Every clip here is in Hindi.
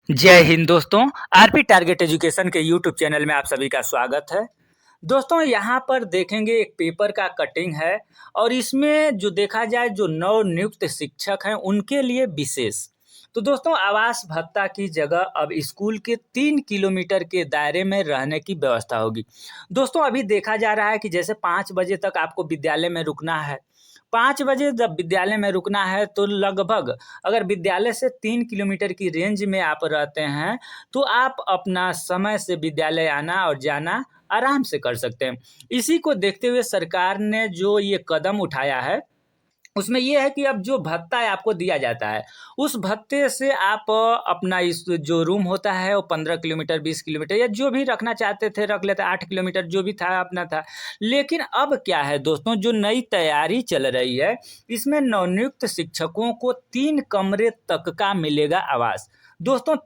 जय हिंद दोस्तों। आरपी टारगेट एजुकेशन के यूट्यूब चैनल में आप सभी का स्वागत है। दोस्तों यहाँ पर देखेंगे एक पेपर का कटिंग है और इसमें जो देखा जाए जो नवनियुक्त शिक्षक हैं उनके लिए विशेष तो दोस्तों आवास भत्ता की जगह अब स्कूल के 3 किलोमीटर के दायरे में रहने की व्यवस्था होगी। दोस्तों अभी देखा जा रहा है कि जैसे 5 बजे तक आपको विद्यालय में रुकना है। 5 बजे जब विद्यालय में रुकना है तो लगभग अगर विद्यालय से 3 किलोमीटर की रेंज में आप रहते हैं तो आप अपना समय से विद्यालय आना और जाना आराम से कर सकते हैं। इसी को देखते हुए सरकार ने जो ये कदम उठाया है उसमें ये है कि अब जो भत्ता है आपको दिया जाता है उस भत्ते से आप अपना इस जो रूम होता है वो 15 किलोमीटर 20 किलोमीटर या जो भी रखना चाहते थे रख लेते, 8 किलोमीटर जो भी था अपना था। लेकिन अब क्या है दोस्तों, जो नई तैयारी चल रही है इसमें नवनियुक्त शिक्षकों को 3 कमरे तक का मिलेगा आवास। दोस्तों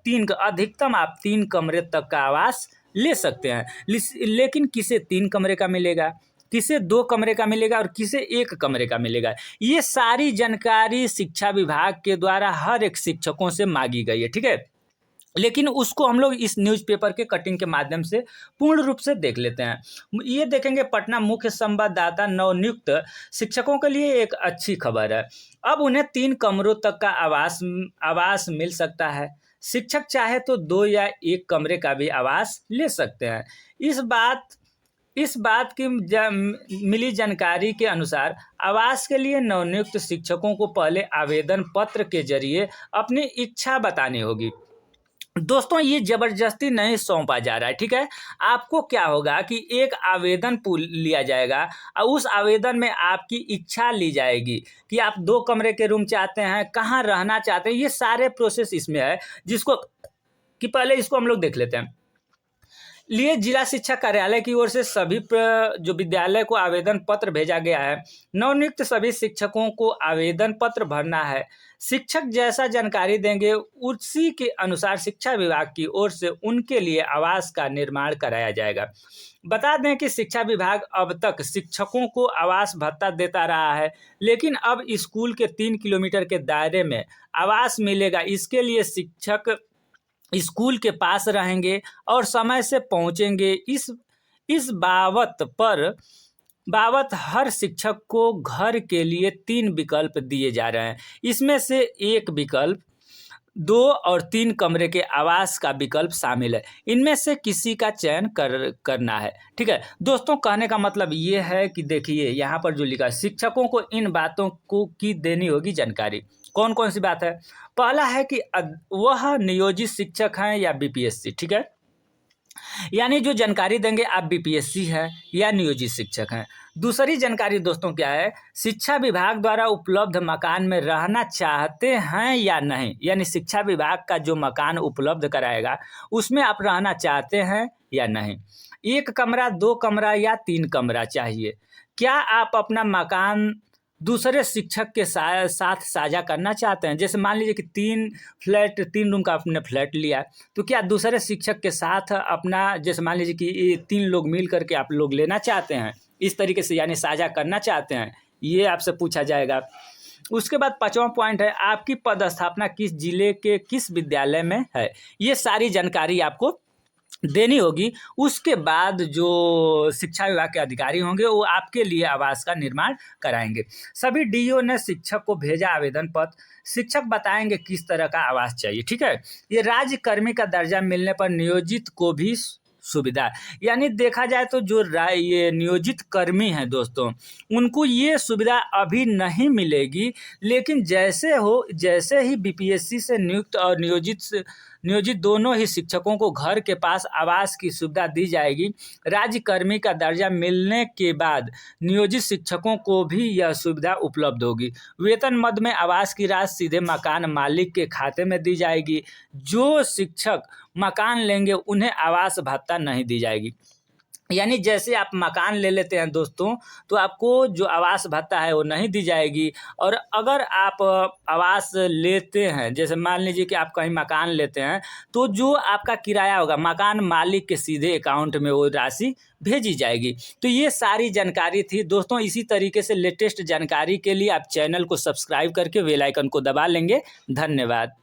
अधिकतम आप 3 कमरे तक का आवास ले सकते हैं। लेकिन किसे 3 कमरे का मिलेगा, किसे 2 कमरे का मिलेगा और किसे 1 कमरे का मिलेगा, ये सारी जानकारी शिक्षा विभाग के द्वारा हर एक शिक्षकों से मांगी गई है। ठीक है, लेकिन उसको हम लोग इस न्यूज़पेपर के कटिंग के माध्यम से पूर्ण रूप से देख लेते हैं। ये देखेंगे पटना मुख्य संवाददाता नवनियुक्त शिक्षकों के लिए एक अच्छी खबर है। अब उन्हें 3 कमरों तक का आवास मिल सकता है। शिक्षक चाहे तो 2 या 1 कमरे का भी आवास ले सकते हैं। इस बात की मिली जानकारी के अनुसार आवास के लिए नवनियुक्त शिक्षकों को पहले आवेदन पत्र के जरिए अपनी इच्छा बतानी होगी। दोस्तों ये जबरदस्ती नहीं सौंपा जा रहा है। ठीक है, आपको क्या होगा कि एक आवेदन लिया जाएगा और उस आवेदन में आपकी इच्छा ली जाएगी कि आप 2 कमरे के रूम चाहते हैं, कहाँ रहना चाहते हैं, ये सारे प्रोसेस इसमें है जिसको कि पहले इसको हम लोग देख लेते हैं। लिए जिला शिक्षा कार्यालय की ओर से सभी जो विद्यालय को आवेदन पत्र भेजा गया है। नवनियुक्त सभी शिक्षकों को आवेदन पत्र भरना है। शिक्षक जैसा जानकारी देंगे उसी के अनुसार शिक्षा विभाग की ओर से उनके लिए आवास का निर्माण कराया जाएगा। बता दें कि शिक्षा विभाग अब तक शिक्षकों को आवास भत्ता देता रहा है, लेकिन अब स्कूल के 3 किलोमीटर के दायरे में आवास मिलेगा। इसके लिए शिक्षक स्कूल के पास रहेंगे और समय से पहुंचेंगे। इस बाबत हर शिक्षक को घर के लिए 3 विकल्प दिए जा रहे हैं। इसमें से एक विकल्प 2 और 3 कमरे के आवास का विकल्प शामिल है। इनमें से किसी का चयन करना है। ठीक है दोस्तों, कहने का मतलब ये है कि देखिए यहाँ पर जो लिखा है, शिक्षकों को इन बातों को की देनी होगी जानकारी। कौन कौन सी बात है? पहला है कि वह नियोजित शिक्षक हैं या बीपीएससी। ठीक है, यानी जो जानकारी देंगे आप बीपीएससी हैं या नियोजित शिक्षक हैं। दूसरी जानकारी दोस्तों क्या है, शिक्षा विभाग द्वारा उपलब्ध मकान में रहना चाहते हैं या नहीं, यानी शिक्षा विभाग का जो मकान उपलब्ध कराएगा उसमें आप रहना चाहते हैं या नहीं। 1 कमरा 2 कमरा या 3 कमरा चाहिए। क्या आप अपना मकान दूसरे शिक्षक के साथ साझा करना चाहते हैं? जैसे मान लीजिए कि 3 रूम का आपने फ्लैट लिया, तो क्या दूसरे शिक्षक के साथ अपना, जैसे मान लीजिए कि ये 3 लोग मिल करके आप लोग लेना चाहते हैं, इस तरीके से यानी साझा करना चाहते हैं, ये आपसे पूछा जाएगा। उसके बाद 5वां पॉइंट है, आपकी पदस्थापना किस जिले के किस विद्यालय में है। ये सारी जानकारी आपको देनी होगी। उसके बाद जो शिक्षा विभाग के अधिकारी होंगे वो आपके लिए आवास का निर्माण कराएंगे। सभी डीओ ने शिक्षक को भेजा आवेदन पत्र। शिक्षक बताएंगे किस तरह का आवास चाहिए। ठीक है, ये राज्य कर्मी का दर्जा मिलने पर नियोजित को भी सुविधा, यानी देखा जाए तो जो ये नियोजित कर्मी हैं दोस्तों, उनको ये सुविधा अभी नहीं मिलेगी, लेकिन जैसे ही बीपीएससी से नियुक्त और नियोजित दोनों ही शिक्षकों को घर के पास आवास की सुविधा दी जाएगी। राज्य कर्मी का दर्जा मिलने के बाद नियोजित शिक्षकों को भी यह सुविधा उपलब्ध होगी। वेतन मद में आवास की राशि सीधे मकान मालिक के खाते में दी जाएगी। जो शिक्षक मकान लेंगे उन्हें आवास भत्ता नहीं दी जाएगी। यानी जैसे आप मकान ले लेते हैं दोस्तों, तो आपको जो आवास भत्ता है वो नहीं दी जाएगी। और अगर आप आवास लेते हैं, जैसे मान लीजिए कि आप कहीं मकान लेते हैं, तो जो आपका किराया होगा मकान मालिक के सीधे अकाउंट में वो राशि भेजी जाएगी। तो ये सारी जानकारी थी दोस्तों। इसी तरीके से लेटेस्ट जानकारी के लिए आप चैनल को सब्सक्राइब करके बेल आइकन को दबा लेंगे। धन्यवाद।